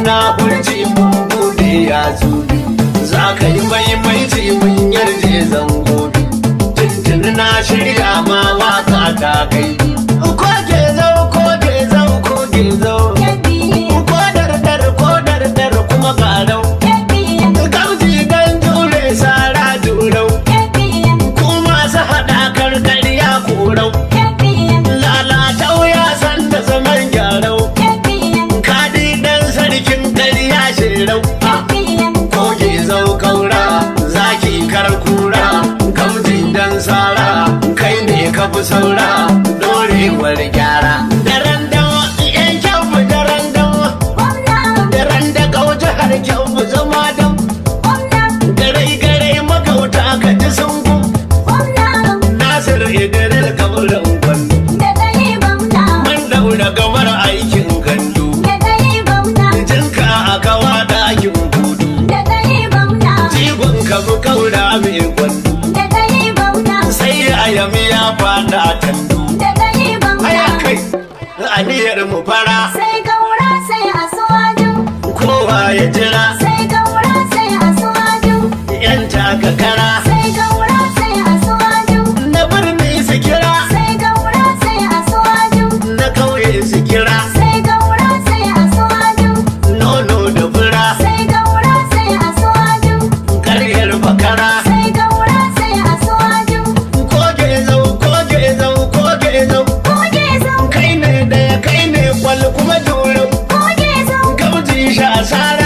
munafurci mun bude ya zubi za ka yi maimaici mun yarje zango tuntun na shirya ma waka ta kai ko ke zau ko ke zau ko ke zau ko dardar kuma garau gamji dan jure sara durau kuma su haɗa karkariya korau lalatau ya san da zaman gyarau kadi dan sarkin ƙarya shirau koge zau kaura zaki karkura gamji dan sara kai ne ka fi saura dorewar gyara daren dawa yan kyau daren dawa daren da gauji har kyau zama dam garai magauta ka ji sungu nasir idirar kaburin kwallo man daura gamar aikin gandu jinka a kawa ɗakin gudu jigon ka fi kaura mai kwallo sai a yami ya fada tandu aya kai aniyar mu fara sai kaura sai a suwaju kowa ya jira sai kaura sai a suwaju yan takakara sai kaura sai a suwaju na birni su kira sai kaura sai a suwaju na kauye su kira sai kaura sai a suwaju nono da fura sai kaura sai a suwaju karyar bakara sai kaura sai a suwaju koge zau koge zau koge zau koge zau kai ne daya kai ne kwal kuma durau koge zau gamji sha asara